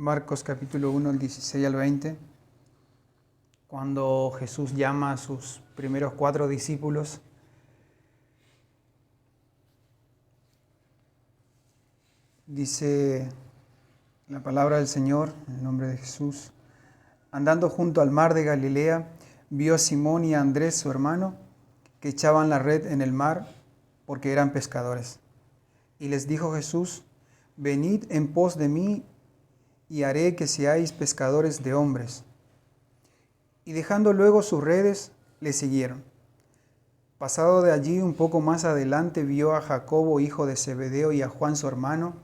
Marcos capítulo 1, el 16 al 20, cuando Jesús llama a sus primeros 4 discípulos. Dice la palabra del Señor, en el nombre de Jesús: andando junto al mar de Galilea, vio a Simón y a Andrés, su hermano, que echaban la red en el mar, porque eran pescadores. Y les dijo Jesús: venid en pos de mí, y haré que seáis pescadores de hombres. Y dejando luego sus redes, le siguieron. Pasado de allí un poco más adelante, vio a Jacobo, hijo de Zebedeo, y a Juan, su hermano,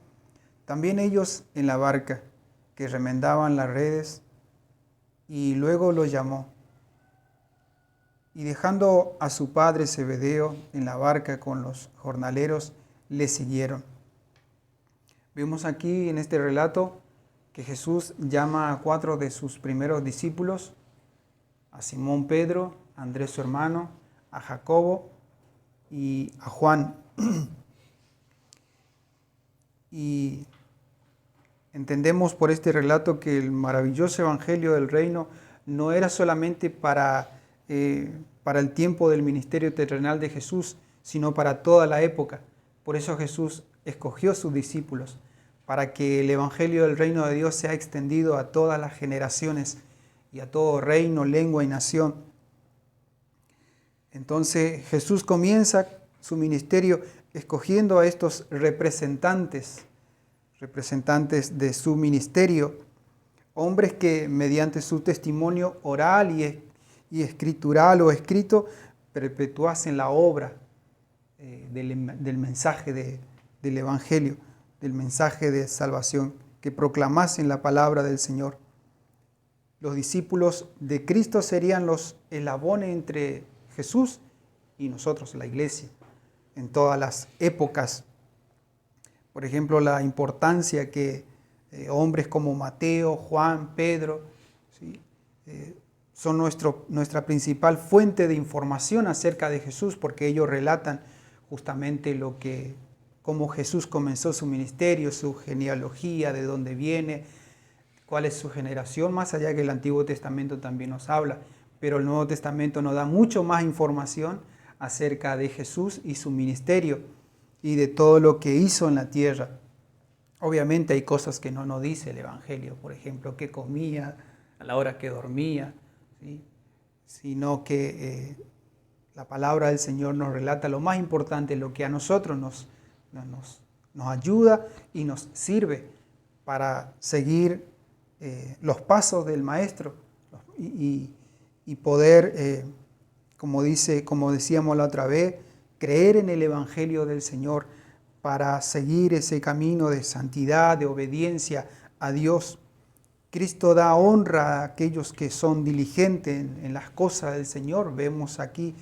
también ellos en la barca, que remendaban las redes, y luego los llamó. Y dejando a su padre Zebedeo en la barca con los jornaleros, le siguieron. Vemos aquí en este relato que Jesús llama a 4 de sus primeros discípulos: a Simón Pedro, a Andrés su hermano, a Jacobo y a Juan. Y entendemos por este relato que el maravilloso evangelio del reino no era solamente para el tiempo del ministerio terrenal de Jesús, sino para toda la época. Por eso Jesús escogió a sus discípulos, para que el evangelio del reino de Dios sea extendido a todas las generaciones y a todo reino, lengua y nación. Entonces Jesús comienza su ministerio escogiendo a estos representantes de su ministerio, hombres que mediante su testimonio oral y escritural o escrito perpetuasen la obra del mensaje del evangelio, del mensaje de salvación, que proclamasen la palabra del Señor. Los discípulos de Cristo serían los eslabones entre Jesús y nosotros, la iglesia, en todas las épocas. Por ejemplo, la importancia que hombres como Mateo, Juan, Pedro, ¿sí? Son nuestra principal fuente de información acerca de Jesús, porque ellos relatan justamente cómo Jesús comenzó su ministerio, su genealogía, de dónde viene, cuál es su generación, más allá que el Antiguo Testamento también nos habla, pero el Nuevo Testamento nos da mucho más información acerca de Jesús y su ministerio y de todo lo que hizo en la tierra. Obviamente hay cosas que no nos dice el Evangelio, por ejemplo, qué comía, a la hora que dormía, ¿sí? Sino que la palabra del Señor nos relata lo más importante, lo que a nosotros nos ayuda y nos sirve para seguir los pasos del Maestro y poder, como decíamos la otra vez, creer en el Evangelio del Señor para seguir ese camino de santidad, de obediencia a Dios. Cristo da honra a aquellos que son diligentes en las cosas del Señor. Vemos aquí,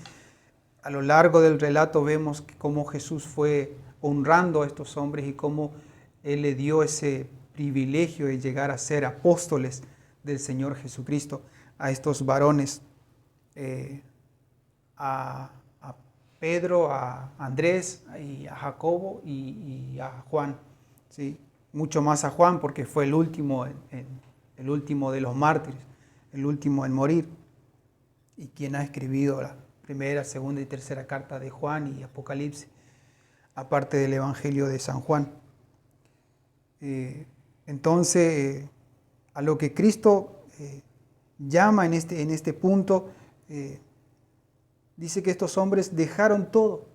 a lo largo del relato, vemos cómo Jesús fue honrando a estos hombres y cómo Él le dio ese privilegio de llegar a ser apóstoles del Señor Jesucristo a estos varones, a Pedro, a Andrés, y a Jacobo y a Juan, ¿sí? Mucho más a Juan, porque fue el último de los mártires, el último en morir, y quien ha escribido la primera, segunda y tercera carta de Juan y Apocalipsis, aparte del Evangelio de San Juan. Entonces, a lo que Cristo llama en este punto, dice que estos hombres dejaron todo.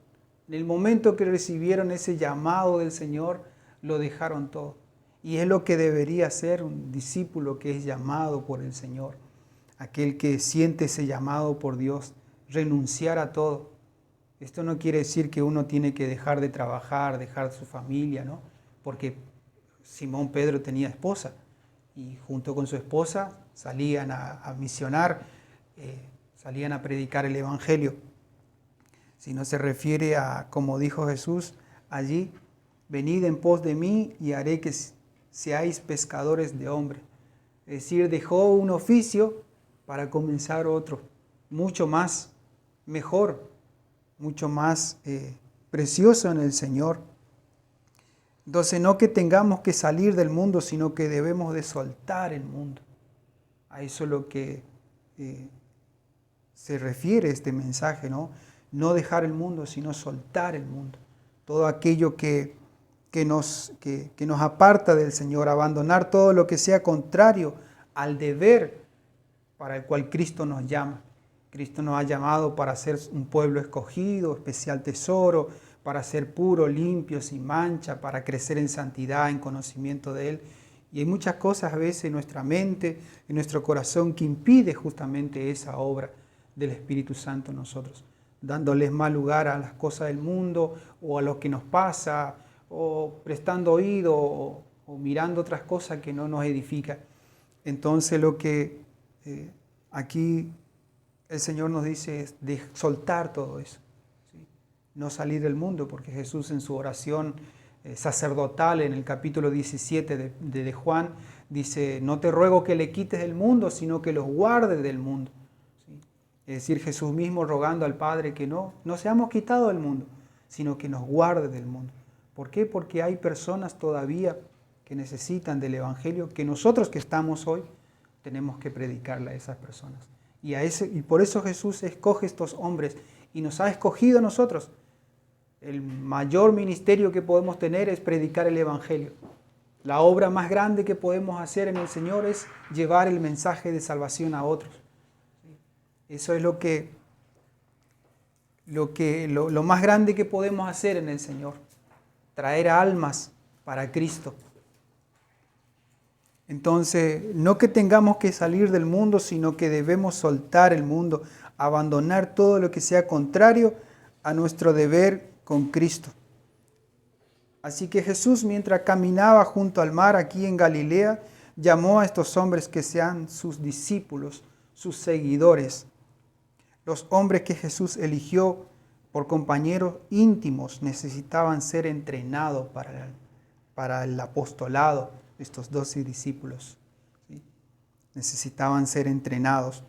En el momento que recibieron ese llamado del Señor, lo dejaron todo. Y es lo que debería ser un discípulo que es llamado por el Señor. Aquel que siente ese llamado por Dios, renunciar a todo. Esto no quiere decir que uno tiene que dejar de trabajar, dejar su familia, ¿no? Porque Simón Pedro tenía esposa y junto con su esposa salían a misionar, salían a predicar el Evangelio. Si no se refiere a, como dijo Jesús allí, venid en pos de mí y haré que seáis pescadores de hombres. Es decir, dejó un oficio para comenzar otro, mucho más mejor, mucho más precioso en el Señor. Entonces, no que tengamos que salir del mundo, sino que debemos de soltar el mundo. A eso es lo que se refiere este mensaje, ¿no? No dejar el mundo, sino soltar el mundo. Todo aquello que nos aparta del Señor, abandonar todo lo que sea contrario al deber para el cual Cristo nos llama. Cristo nos ha llamado para ser un pueblo escogido, especial tesoro, para ser puro, limpio, sin mancha, para crecer en santidad, en conocimiento de Él. Y hay muchas cosas a veces en nuestra mente, en nuestro corazón, que impide justamente esa obra del Espíritu Santo en nosotros, dándoles más lugar a las cosas del mundo o a lo que nos pasa, o prestando oído o mirando otras cosas que no nos edifican. Entonces lo que aquí el Señor nos dice es de soltar todo eso, ¿sí? No salir del mundo, porque Jesús en su oración sacerdotal en el capítulo 17 de Juan dice: no te ruego que le quites del mundo, sino que los guardes del mundo, ¿sí? Es decir, Jesús mismo rogando al Padre que no seamos quitados del mundo, sino que nos guarde del mundo. ¿Por qué? Porque hay personas todavía que necesitan del Evangelio, que nosotros que estamos hoy tenemos que predicarle a esas personas. Y por eso Jesús escoge estos hombres y nos ha escogido a nosotros. El mayor ministerio que podemos tener es predicar el Evangelio. La obra más grande que podemos hacer en el Señor es llevar el mensaje de salvación a otros. Eso es lo más grande que podemos hacer en el Señor. Traer almas para Cristo. Entonces, no que tengamos que salir del mundo, sino que debemos soltar el mundo, abandonar todo lo que sea contrario a nuestro deber con Cristo. Así que Jesús, mientras caminaba junto al mar aquí en Galilea, llamó a estos hombres que sean sus discípulos, sus seguidores. Los hombres que Jesús eligió por compañeros íntimos necesitaban ser entrenados para el apostolado. Estos 12 discípulos, ¿sí? Necesitaban ser entrenados.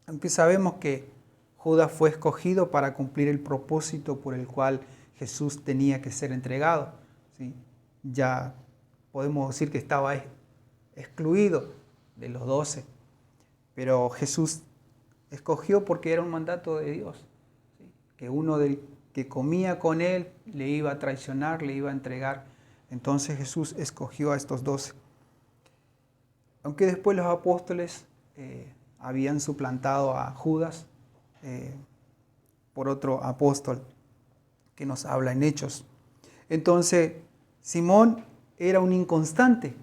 Aunque sabemos que Judas fue escogido para cumplir el propósito por el cual Jesús tenía que ser entregado, ¿sí? Ya podemos decir que estaba excluido de los 12, pero Jesús escogió porque era un mandato de Dios, ¿sí? Que uno que comía con él le iba a traicionar, le iba a entregar. Entonces Jesús escogió a estos 12. Aunque después los apóstoles habían suplantado a Judas por otro apóstol que nos habla en Hechos. Entonces Simón era un inconstante.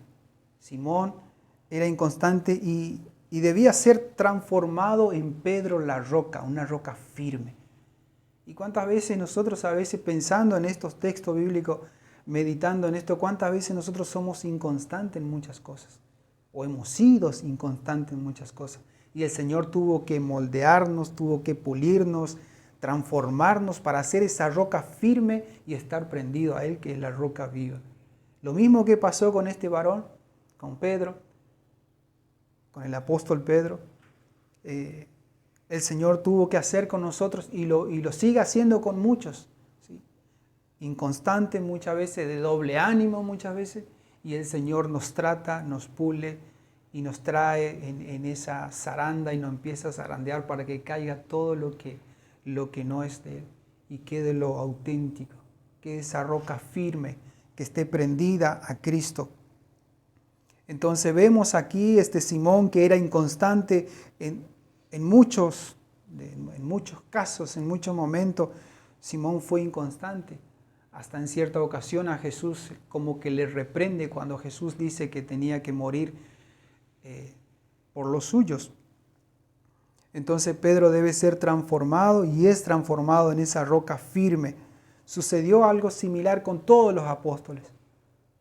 Simón era inconstante y debía ser transformado en Pedro la roca, una roca firme. ¿Y cuántas veces nosotros a veces pensando en estos textos bíblicos, meditando en esto, cuántas veces nosotros somos inconstantes en muchas cosas? O hemos sido inconstantes en muchas cosas. Y el Señor tuvo que moldearnos, tuvo que pulirnos, transformarnos para hacer esa roca firme y estar prendido a Él, que es la roca viva. Lo mismo que pasó con este varón, con Pedro, con el apóstol Pedro. El Señor tuvo que hacer con nosotros y lo sigue haciendo con muchos, ¿sí? Inconstante muchas veces, de doble ánimo muchas veces, y el Señor nos trata, nos pule y nos trae en esa zaranda y nos empieza a zarandear para que caiga todo lo que no es de Él y quede lo auténtico, quede esa roca firme que esté prendida a Cristo. Entonces vemos aquí este Simón que era inconstante en muchos casos, en muchos momentos. Simón fue inconstante. Hasta en cierta ocasión a Jesús como que le reprende cuando Jesús dice que tenía que morir por los suyos. Entonces Pedro debe ser transformado y es transformado en esa roca firme. Sucedió algo similar con todos los apóstoles.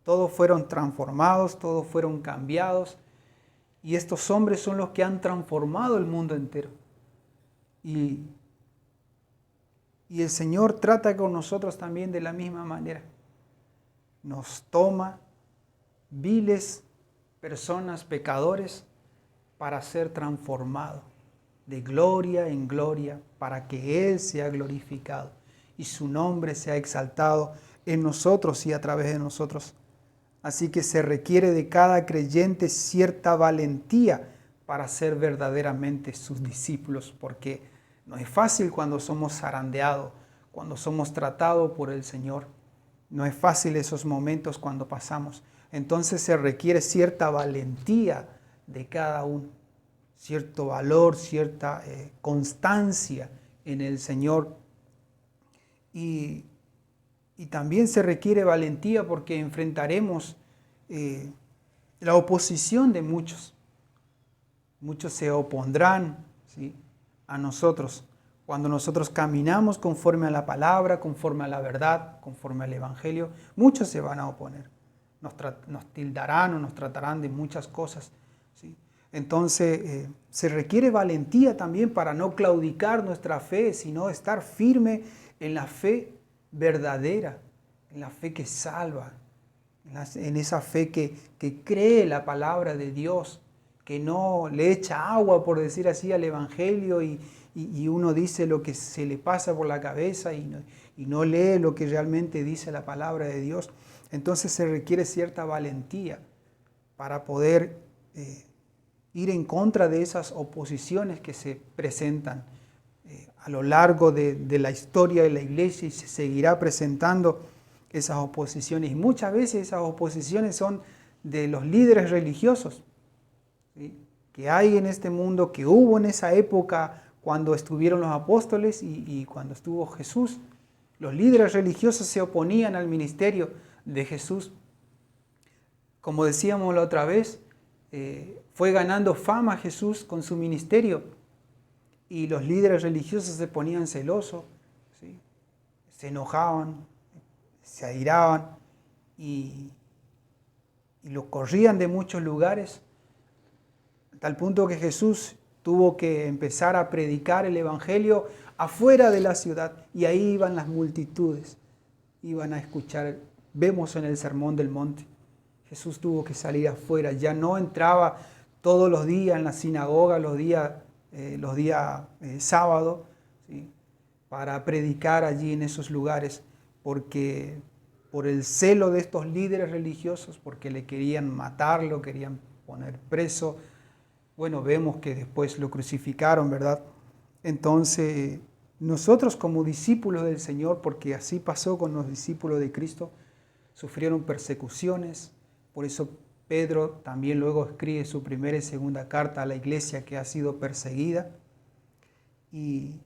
Todos fueron transformados, todos fueron cambiados. Y estos hombres son los que han transformado el mundo entero. Y el Señor trata con nosotros también de la misma manera. Nos toma viles personas, pecadores, para ser transformados de gloria en gloria, para que Él sea glorificado y su nombre sea exaltado en nosotros y a través de nosotros. Así que se requiere de cada creyente cierta valentía para ser verdaderamente sus discípulos, porque no es fácil cuando somos zarandeados, cuando somos tratados por el Señor. No es fácil esos momentos cuando pasamos. Entonces se requiere cierta valentía de cada uno, cierto valor, cierta constancia en el Señor. Y también se requiere valentía porque enfrentaremos la oposición de muchos. Muchos se opondrán, ¿sí?, a nosotros. Cuando nosotros caminamos conforme a la palabra, conforme a la verdad, conforme al Evangelio, muchos se van a oponer. Nos tildarán o nos tratarán de muchas cosas, ¿sí? Entonces, se requiere valentía también para no claudicar nuestra fe, sino estar firme en la fe verdadera, en la fe que salva, en esa fe que cree la palabra de Dios, que no le echa agua, por decir así, al Evangelio y uno dice lo que se le pasa por la cabeza y no lee lo que realmente dice la palabra de Dios. Entonces se requiere cierta valentía para poder ir en contra de esas oposiciones que se presentan a lo largo de la historia de la iglesia, y se seguirá presentando esas oposiciones. Y muchas veces esas oposiciones son de los líderes religiosos, ¿sí?, que hay en este mundo, que hubo en esa época cuando estuvieron los apóstoles y cuando estuvo Jesús. Los líderes religiosos se oponían al ministerio de Jesús. Como decíamos la otra vez, fue ganando fama Jesús con su ministerio y los líderes religiosos se ponían celosos, ¿sí?, se enojaban, se airaban y lo corrían de muchos lugares, a tal punto que Jesús tuvo que empezar a predicar el Evangelio afuera de la ciudad, y ahí iban las multitudes, iban a escuchar. Vemos en el Sermón del Monte, Jesús tuvo que salir afuera, ya no entraba todos los días en la sinagoga, los días sábado, ¿sí?, para predicar allí en esos lugares, porque por el celo de estos líderes religiosos, porque le querían matar, lo querían poner preso. Bueno, vemos que después lo crucificaron, ¿verdad? Entonces, nosotros como discípulos del Señor, porque así pasó con los discípulos de Cristo, sufrieron persecuciones. Por eso Pedro también luego escribe su primera y segunda carta a la iglesia que ha sido perseguida, y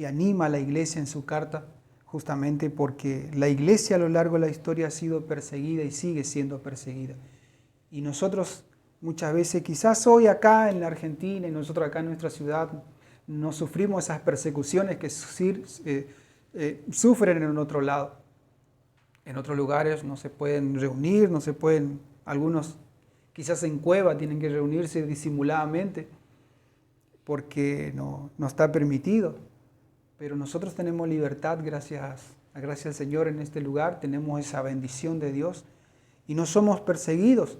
anima a la iglesia en su carta, justamente porque la iglesia a lo largo de la historia ha sido perseguida y sigue siendo perseguida. Y nosotros muchas veces, quizás hoy acá en la Argentina y nosotros acá en nuestra ciudad, no sufrimos esas persecuciones que sufren en otro lado. En otros lugares no se pueden reunir, algunos quizás en cueva tienen que reunirse disimuladamente porque no está permitido. Pero nosotros tenemos libertad gracias al Señor en este lugar, tenemos esa bendición de Dios y no somos perseguidos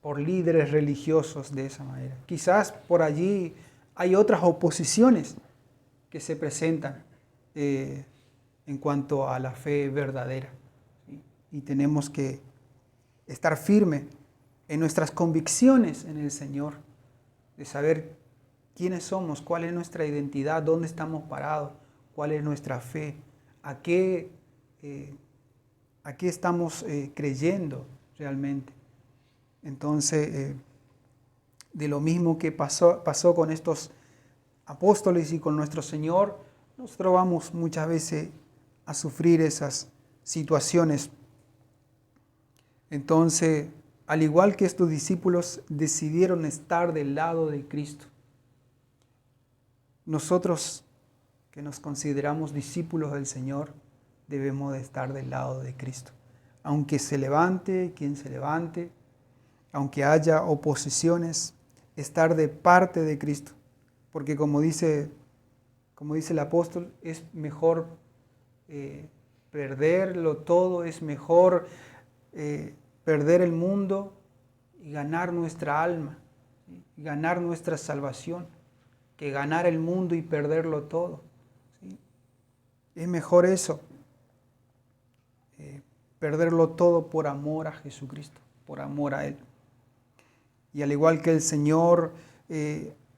por líderes religiosos de esa manera. Quizás por allí hay otras oposiciones que se presentan en cuanto a la fe verdadera, ¿sí? Y tenemos que estar firmes en nuestras convicciones en el Señor, de saber quiénes somos, cuál es nuestra identidad, dónde estamos parados, cuál es nuestra fe, a qué estamos creyendo realmente. Entonces, de lo mismo que pasó con estos apóstoles y con nuestro Señor, nosotros vamos muchas veces a sufrir esas situaciones. Entonces, al igual que estos discípulos decidieron estar del lado de Cristo, nosotros que nos consideramos discípulos del Señor debemos de estar del lado de Cristo. Aunque se levante quien se levante, aunque haya oposiciones, estar de parte de Cristo. Porque como dice el apóstol, es mejor perderlo todo, es mejor perder el mundo y ganar nuestra alma, ¿sí?, y ganar nuestra salvación, que ganar el mundo y perderlo todo, ¿sí? Es mejor eso. perderlo todo por amor a Jesucristo, por amor a Él. Y al igual que el Señor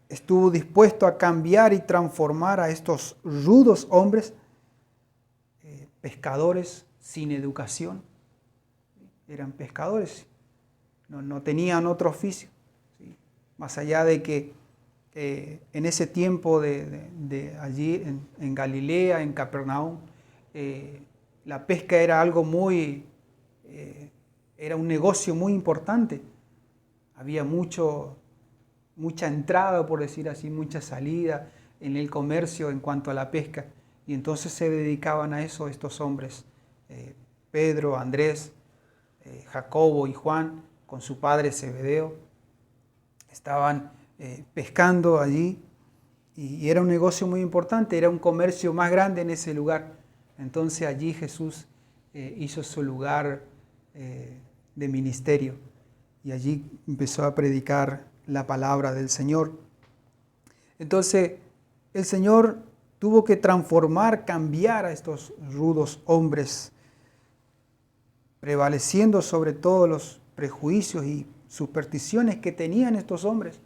estuvo dispuesto a cambiar y transformar a estos rudos hombres, pescadores sin educación, eran pescadores, no tenían otro oficio, ¿sí? Más allá de que en ese tiempo de allí en Galilea, en Capernaum, la pesca era algo era un negocio muy importante. Había mucha entrada, por decir así, mucha salida en el comercio en cuanto a la pesca. Y entonces se dedicaban a eso estos hombres, Pedro, Andrés, Jacobo y Juan, con su padre Zebedeo. Estaban pescando allí y era un negocio muy importante, era un comercio más grande en ese lugar. Entonces allí Jesús hizo su lugar de ministerio y allí empezó a predicar la palabra del Señor. Entonces el Señor tuvo que transformar, cambiar a estos rudos hombres, prevaleciendo sobre todos los prejuicios y supersticiones que tenían estos hombres.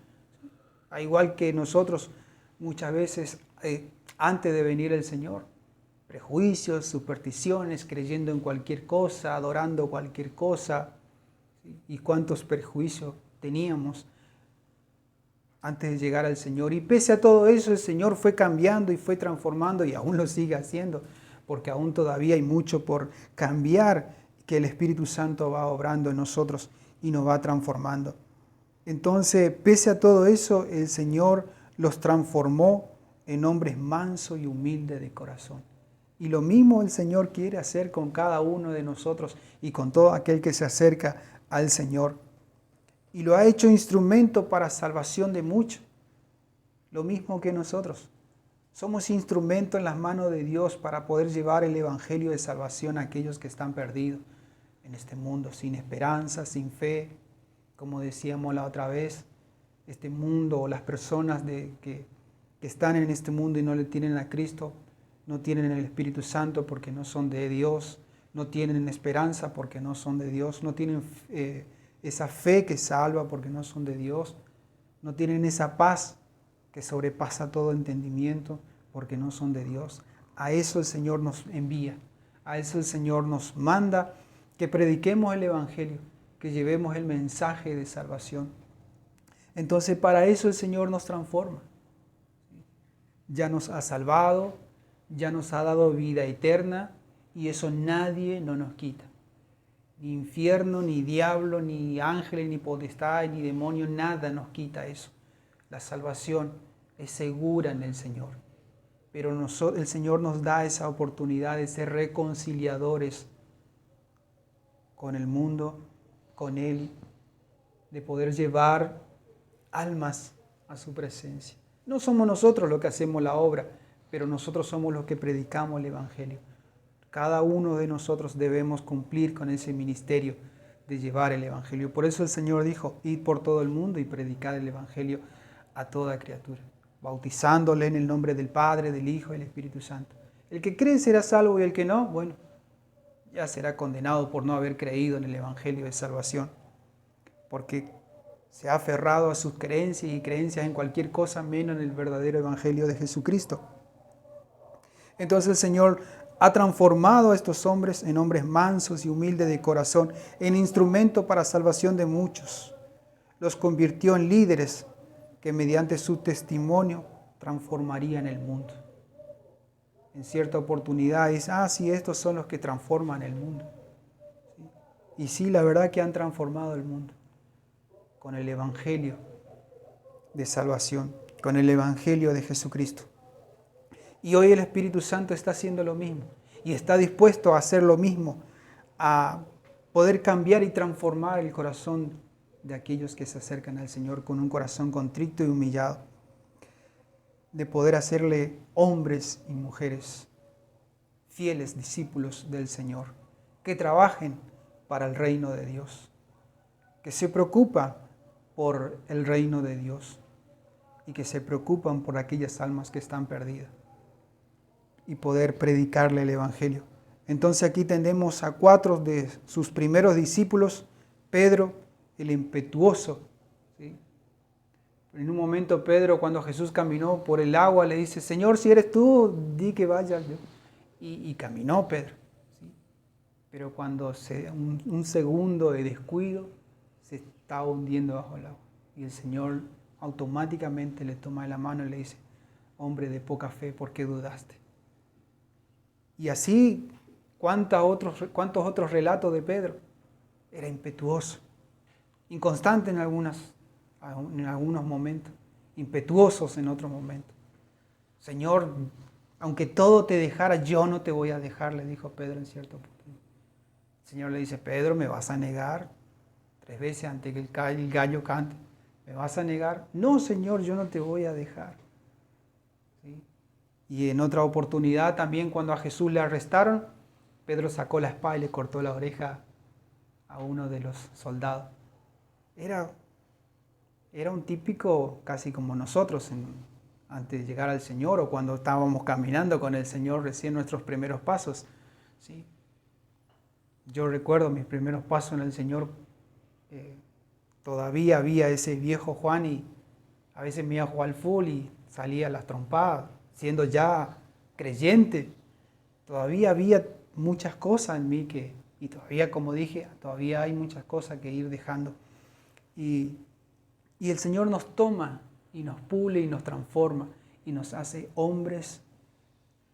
Al igual que nosotros muchas veces antes de venir el Señor, prejuicios, supersticiones, creyendo en cualquier cosa, adorando cualquier cosa. ¿Sí? Y cuántos prejuicios teníamos antes de llegar al Señor. Y pese a todo eso, el Señor fue cambiando y fue transformando y aún lo sigue haciendo, porque aún todavía hay mucho por cambiar, que el Espíritu Santo va obrando en nosotros y nos va transformando. Entonces, pese a todo eso, el Señor los transformó en hombres mansos y humildes de corazón. Y lo mismo el Señor quiere hacer con cada uno de nosotros y con todo aquel que se acerca al Señor. Y lo ha hecho instrumento para salvación de muchos. Lo mismo que nosotros. Somos instrumento en las manos de Dios para poder llevar el Evangelio de salvación a aquellos que están perdidos en este mundo, sin esperanza, sin fe. Como decíamos la otra vez, este mundo o las personas que están en este mundo y no le tienen a Cristo, no tienen el Espíritu Santo porque no son de Dios, no tienen esperanza porque no son de Dios, no tienen esa fe que salva porque no son de Dios, no tienen esa paz que sobrepasa todo entendimiento porque no son de Dios. A eso el Señor nos envía, a eso el Señor nos manda, que prediquemos el Evangelio, que llevemos el mensaje de salvación. Entonces para eso el Señor nos transforma. Ya nos ha salvado, ya nos ha dado vida eterna y eso nadie no nos quita. Ni infierno, ni diablo, ni ángeles, ni potestad, ni demonio, nada nos quita eso. La salvación es segura en el Señor. Pero el Señor nos da esa oportunidad de ser reconciliadores con el mundo, con Él, de poder llevar almas a su presencia. No somos nosotros los que hacemos la obra, pero nosotros somos los que predicamos el Evangelio. Cada uno de nosotros debemos cumplir con ese ministerio de llevar el Evangelio. Por eso el Señor dijo, id por todo el mundo y predicad el Evangelio a toda criatura, bautizándole en el nombre del Padre, del Hijo y del Espíritu Santo. El que cree será salvo y el que no, bueno, ya será condenado por no haber creído en el Evangelio de salvación, porque se ha aferrado a sus creencias y creencias en cualquier cosa menos en el verdadero Evangelio de Jesucristo. Entonces el Señor ha transformado a estos hombres en hombres mansos y humildes de corazón, en instrumento para salvación de muchos. Los convirtió en líderes que mediante su testimonio transformarían el mundo. En cierta oportunidad dice, sí, estos son los que transforman el mundo. ¿Sí? Y sí, la verdad que han transformado el mundo con el Evangelio de salvación, con el Evangelio de Jesucristo. Y hoy el Espíritu Santo está haciendo lo mismo y está dispuesto a hacer lo mismo, a poder cambiar y transformar el corazón de aquellos que se acercan al Señor con un corazón contrito y humillado, de poder hacerle hombres y mujeres fieles discípulos del Señor, que trabajen para el reino de Dios, que se preocupan por el reino de Dios y que se preocupan por aquellas almas que están perdidas y poder predicarle el Evangelio Entonces aquí tenemos a 4 de sus primeros discípulos: Pedro, el impetuoso. ¿Sí? En un momento Pedro, cuando Jesús caminó por el agua, le dice: Señor, si eres tú, di que vaya yo. Y caminó Pedro. ¿Sí? Pero cuando un segundo de descuido, se estaba hundiendo bajo el agua. Y el Señor automáticamente le toma de la mano y le dice: hombre de poca fe, ¿por qué dudaste? Y así, ¿cuántos otros relatos de Pedro? Era impetuoso, inconstante en algunos momentos, impetuosos en otros momentos. Señor, aunque todo te dejara, yo no te voy a dejar, le dijo Pedro en cierto punto. El Señor le dice: Pedro, ¿me vas a negar 3 veces antes que el gallo cante? ¿Me vas a negar? No, Señor, yo no te voy a dejar. ¿Sí? Y en otra oportunidad también, cuando a Jesús le arrestaron, Pedro sacó la espada y le cortó la oreja a uno de los soldados. Era un típico casi como nosotros antes de llegar al Señor, o cuando estábamos caminando con el Señor recién nuestros primeros pasos. ¿Sí? Yo recuerdo mis primeros pasos en el Señor, todavía había ese viejo Juan y a veces me iba a jugar al fútbol y salía a las trompadas, siendo ya creyente. Todavía había muchas cosas en mí y todavía, como dije, todavía hay muchas cosas que ir dejando. Y el Señor nos toma y nos pule y nos transforma y nos hace hombres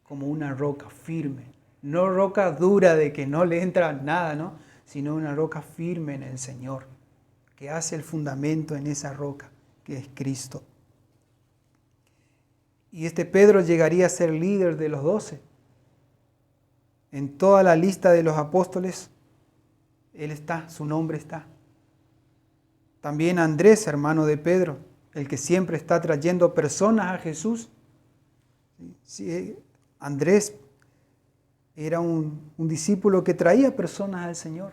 como una roca firme. No roca dura de que no le entra nada, ¿no? Sino una roca firme en el Señor, que hace el fundamento en esa roca, que es Cristo. Y este Pedro llegaría a ser líder de los 12. En toda la lista de los apóstoles, él está, su nombre está. También Andrés, hermano de Pedro, el que siempre está trayendo personas a Jesús. Sí, Andrés era un discípulo que traía personas al Señor.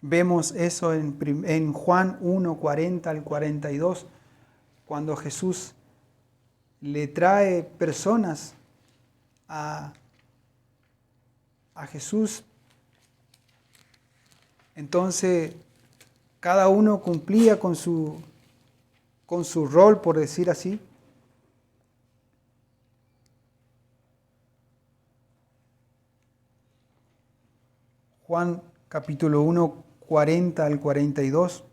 Vemos eso en Juan 1, 40 al 42, cuando Jesús le trae personas a Jesús. Entonces, cada uno cumplía con su rol, por decir así. Juan capítulo 1, 40 al 42.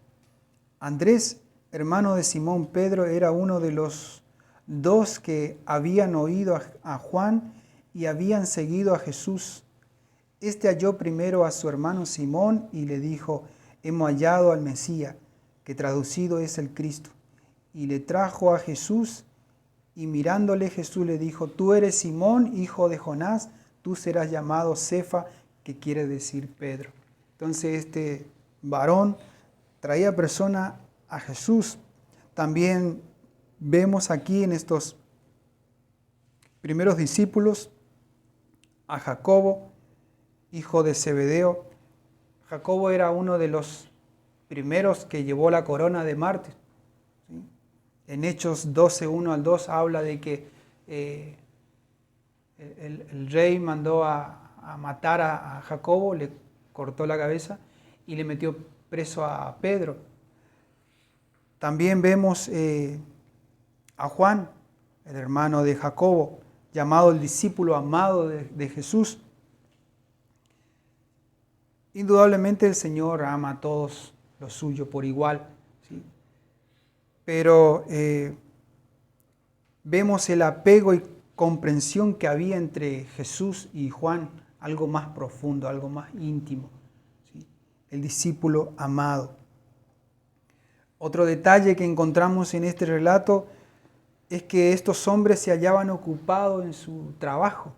Andrés, hermano de Simón Pedro, era uno de los 2 que habían oído a Juan y habían seguido a Jesús. Este halló primero a su hermano Simón y le dijo: hemos hallado al Mesías, que traducido es el Cristo. Y le trajo a Jesús, y mirándole Jesús le dijo: tú eres Simón, hijo de Jonás, tú serás llamado Cefa, que quiere decir Pedro. Entonces este varón traía persona a Jesús. También vemos aquí en estos primeros discípulos a Jacobo, hijo de Zebedeo. Jacobo era uno de los primeros que llevó la corona de mártir. ¿Sí? En Hechos 12, 1 al 2 habla de que el rey mandó a matar a Jacobo, le cortó la cabeza y le metió preso a Pedro. También vemos a Juan, el hermano de Jacobo, llamado el discípulo amado de Jesús. Indudablemente el Señor ama a todos los suyos por igual, ¿sí? Pero vemos el apego y comprensión que había entre Jesús y Juan, algo más profundo, algo más íntimo, ¿sí? El discípulo amado. Otro detalle que encontramos en este relato es que estos hombres se hallaban ocupados en su trabajo,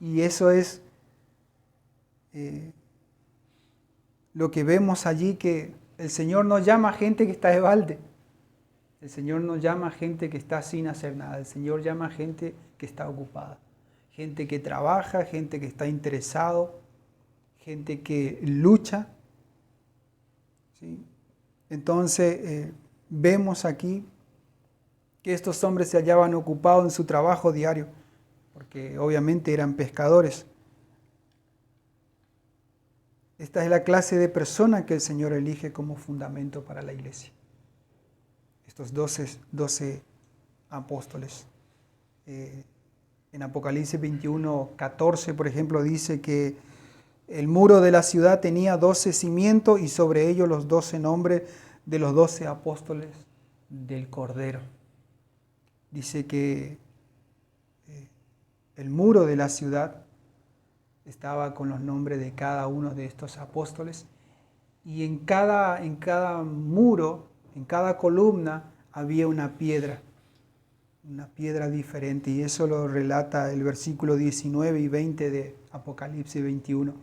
y eso es lo que vemos allí, que el Señor no llama a gente que está de balde. El Señor no llama a gente que está sin hacer nada. El Señor llama a gente que está ocupada. Gente que trabaja, gente que está interesado, gente que lucha. ¿Sí? Entonces vemos aquí que estos hombres se hallaban ocupados en su trabajo diario, porque obviamente eran pescadores. Esta es la clase de persona que el Señor elige como fundamento para la iglesia. Estos 12 apóstoles. En Apocalipsis 21:14, por ejemplo, dice que el muro de la ciudad tenía 12 cimientos y sobre ellos los 12 nombres de los 12 apóstoles del Cordero. Dice que el muro de la ciudad estaba con los nombres de cada uno de estos apóstoles y en cada muro, en cada columna había una piedra diferente, y eso lo relata el versículo 19 y 20 de Apocalipsis 21.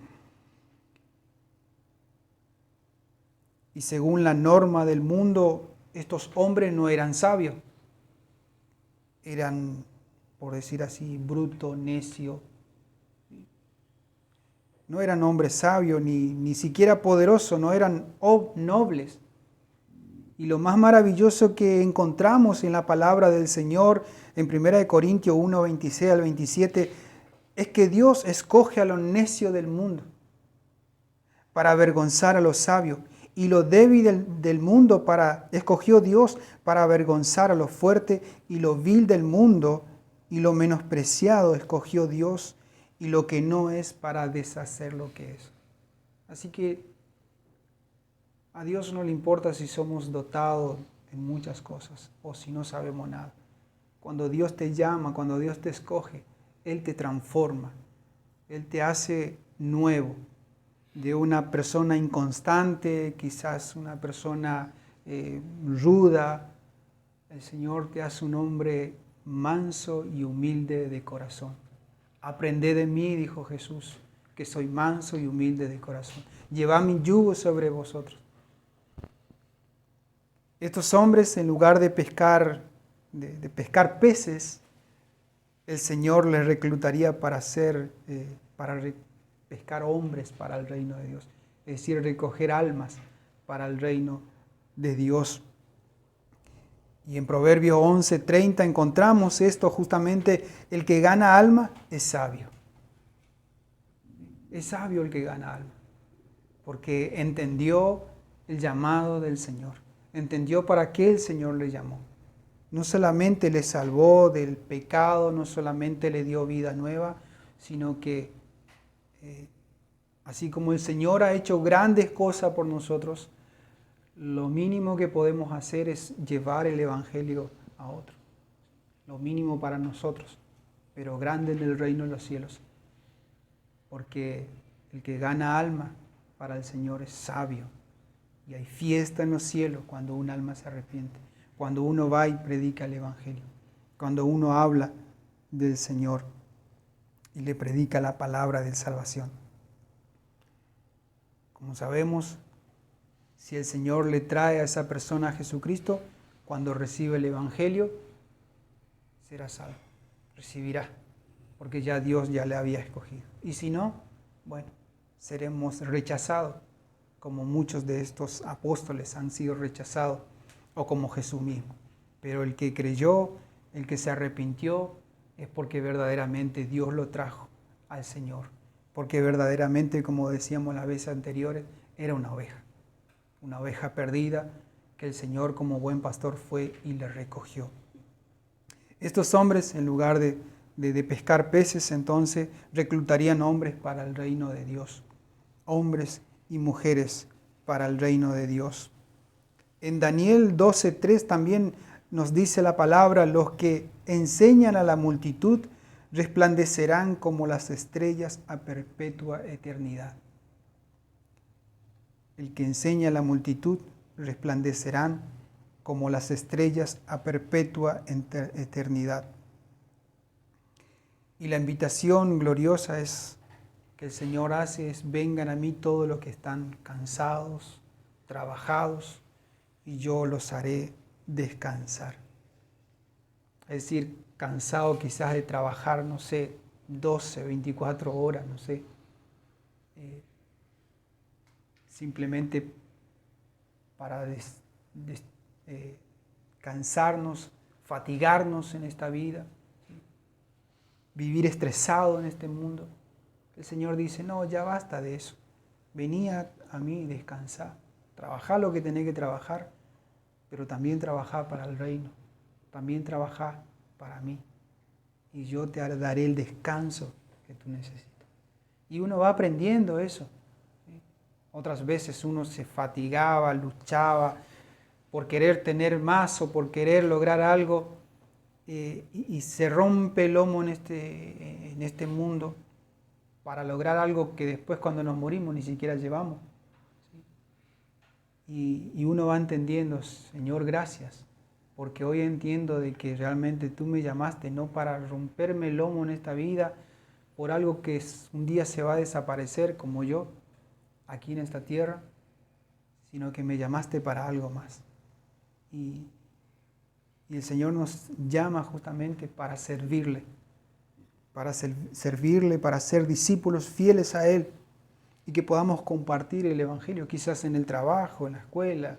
Y según la norma del mundo, estos hombres no eran sabios, eran, por decir así, bruto, necio. No eran hombres sabios, ni siquiera poderosos, no eran nobles. Y lo más maravilloso que encontramos en la palabra del Señor, en 1 Corintios 1, 26 al 27, es que Dios escoge a los necios del mundo para avergonzar a los sabios, y lo débil del mundo escogió Dios para avergonzar a lo fuerte, y lo vil del mundo y lo menospreciado escogió Dios, y lo que no es para deshacer lo que es. Así que a Dios no le importa si somos dotados en muchas cosas o si no sabemos nada. Cuando Dios te llama, cuando Dios te escoge, Él te transforma, Él te hace nuevo. De una persona inconstante, quizás una persona ruda, el Señor te hace un hombre manso y humilde de corazón. Aprended de mí, dijo Jesús, que soy manso y humilde de corazón. Llevad mi yugo sobre vosotros. Estos hombres, en lugar de pescar peces, el Señor les reclutaría para pescar hombres para el reino de Dios, es decir, recoger almas para el reino de Dios. Y en Proverbios 11:30 encontramos esto justamente: el que gana alma es sabio. Es sabio el que gana alma, porque entendió el llamado del Señor, entendió para qué el Señor le llamó. No solamente le salvó del pecado, no solamente le dio vida nueva, sino que así como el Señor ha hecho grandes cosas por nosotros, lo mínimo que podemos hacer es llevar el Evangelio a otros. Lo mínimo para nosotros, pero grande en el reino de los cielos. Porque el que gana alma para el Señor es sabio. Y hay fiesta en los cielos cuando un alma se arrepiente. Cuando uno va y predica el Evangelio. Cuando uno habla del Señor y le predica la palabra de salvación. Como sabemos, si el Señor le trae a esa persona a Jesucristo, cuando recibe el Evangelio, será salvo, recibirá, porque ya Dios ya le había escogido. Y si no, bueno, seremos rechazados, como muchos de estos apóstoles han sido rechazados, o como Jesús mismo. Pero el que creyó, el que se arrepintió, es porque verdaderamente Dios lo trajo al Señor. Porque verdaderamente, como decíamos las veces anteriores, era una oveja perdida que el Señor como buen pastor fue y le recogió. Estos hombres, en lugar de pescar peces, entonces reclutarían hombres para el reino de Dios. Hombres y mujeres para el reino de Dios. En Daniel 12:3 también nos dice la palabra: los que enseñan a la multitud resplandecerán como las estrellas a perpetua eternidad. El que enseña a la multitud resplandecerán como las estrellas a perpetua eternidad. Y la invitación gloriosa que el Señor hace es: vengan a mí todos los que están cansados, trabajados, y yo los haré descansar. Es decir, cansado quizás de trabajar, 12, 24 horas, simplemente para cansarnos, fatigarnos en esta vida, vivir estresado en este mundo. El Señor dice: no, ya basta de eso. Vení a mí, descansá, trabajá lo que tenés que trabajar, pero también trabajá para el reino, también trabajá para mí, y yo te daré el descanso que tú necesitas. Y uno va aprendiendo eso. ¿Sí? Otras veces uno se fatigaba, luchaba por querer tener más o por querer lograr algo, y se rompe el lomo en este mundo para lograr algo que después cuando nos morimos ni siquiera llevamos. ¿Sí? Y uno va entendiendo, Señor, gracias, porque hoy entiendo de que realmente tú me llamaste no para romperme el lomo en esta vida por algo que un día se va a desaparecer como yo aquí en esta tierra, sino que me llamaste para algo más. Y el Señor nos llama justamente para servirle, para ser discípulos fieles a Él y que podamos compartir el Evangelio, quizás en el trabajo, en la escuela,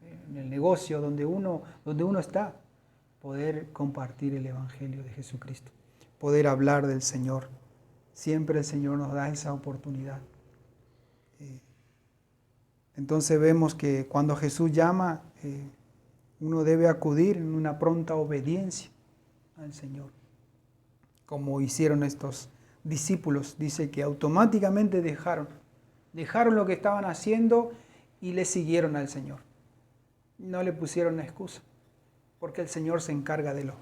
en el negocio, donde uno está, poder compartir el Evangelio de Jesucristo, poder hablar del Señor. Siempre el Señor nos da esa oportunidad. Entonces vemos que cuando Jesús llama, uno debe acudir en una pronta obediencia al Señor, como hicieron estos discípulos. Dice que automáticamente dejaron lo que estaban haciendo y le siguieron al Señor. No le pusieron excusa, porque el Señor se encarga de los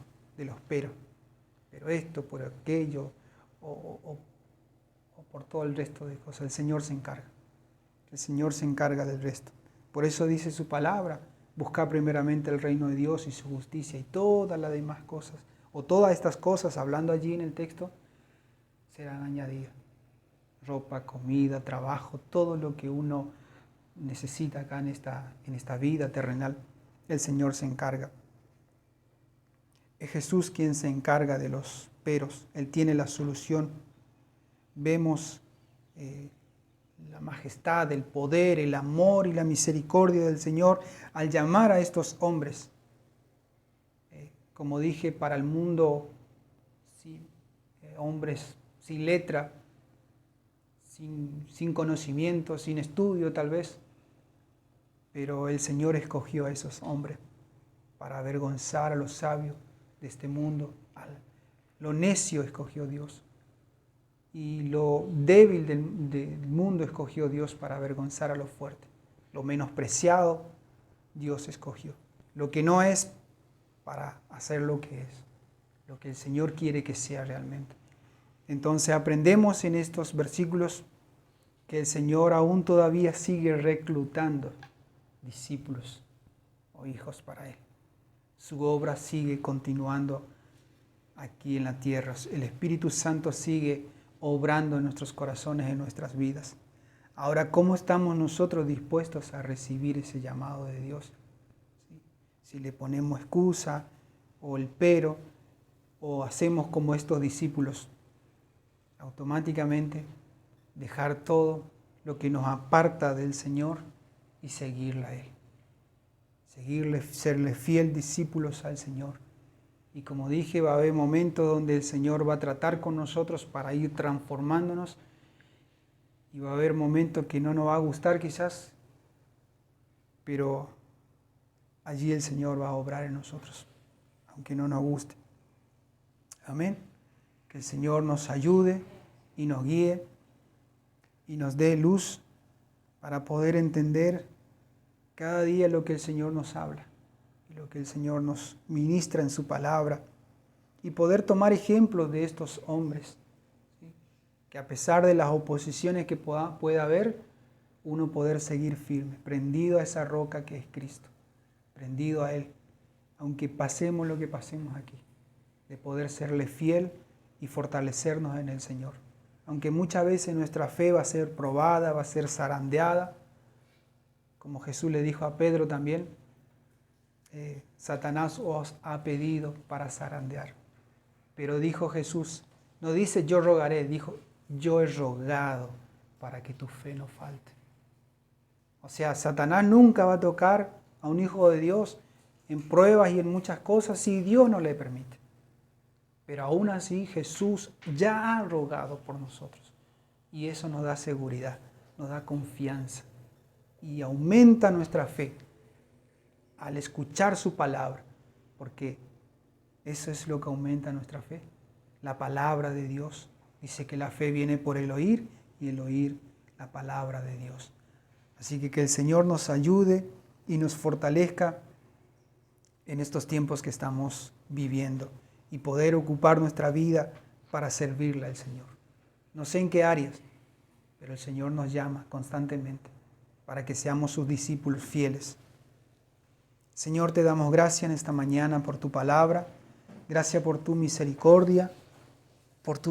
pero esto, por aquello, o por todo el resto de cosas. El Señor se encarga. El Señor se encarga del resto. Por eso dice su palabra: buscar primeramente el reino de Dios y su justicia, y todas las demás cosas, o todas estas cosas, hablando allí en el texto, serán añadidas. Ropa, comida, trabajo, todo lo que uno necesita acá en esta vida terrenal, el Señor se encarga. Es Jesús quien se encarga de los peros. Él tiene la solución. Vemos la majestad, el poder, el amor y la misericordia del Señor al llamar a estos hombres. Como dije, para el mundo, sí, hombres sin letra, sin conocimiento, sin estudio tal vez, pero el Señor escogió a esos hombres para avergonzar a los sabios de este mundo. Lo necio escogió Dios, y lo débil del mundo escogió Dios para avergonzar a lo fuerte. Lo menospreciado Dios escogió. Lo que no es, para hacer lo que es, lo que el Señor quiere que sea realmente. Entonces aprendemos en estos versículos que el Señor aún todavía sigue reclutando discípulos o hijos para Él. Su obra sigue continuando aquí en la tierra. El Espíritu Santo sigue obrando en nuestros corazones, en nuestras vidas. Ahora, ¿cómo estamos nosotros dispuestos a recibir ese llamado de Dios? ¿Sí? Si le ponemos excusa o el pero, o hacemos como estos discípulos, automáticamente dejar todo lo que nos aparta del Señor y seguirle a Él. Serle fiel discípulos al Señor. Y como dije, va a haber momentos donde el Señor va a tratar con nosotros para ir transformándonos, y va a haber momentos que no nos va a gustar quizás, pero allí el Señor va a obrar en nosotros, aunque no nos guste. Amén. Que el Señor nos ayude y nos guíe y nos dé luz para poder entender cada día lo que el Señor nos habla y lo que el Señor nos ministra en su palabra, y poder tomar ejemplos de estos hombres, ¿sí? Que a pesar de las oposiciones que pueda haber, uno poder seguir firme, prendido a esa roca que es Cristo, prendido a Él, aunque pasemos lo que pasemos aquí, de poder serle fiel y fortalecernos en el Señor. Aunque muchas veces nuestra fe va a ser probada, va a ser zarandeada, como Jesús le dijo a Pedro también, Satanás os ha pedido para zarandear. Pero dijo Jesús, no dice yo rogaré, dijo yo he rogado para que tu fe no falte. O sea, Satanás nunca va a tocar a un hijo de Dios en pruebas y en muchas cosas si Dios no le permite. Pero aún así Jesús ya ha rogado por nosotros, y eso nos da seguridad nos da confianza y aumenta nuestra fe al escuchar su palabra, porque eso es lo que aumenta nuestra fe, la palabra de Dios. Dice que la fe viene por el oír y el oír la palabra de Dios. Así que el Señor nos ayude y nos fortalezca en estos tiempos que estamos viviendo y poder ocupar nuestra vida para servirle al Señor. No sé en qué áreas, pero el Señor nos llama constantemente para que seamos sus discípulos fieles. Señor, te damos gracias en esta mañana por tu palabra, gracias por tu misericordia, por tu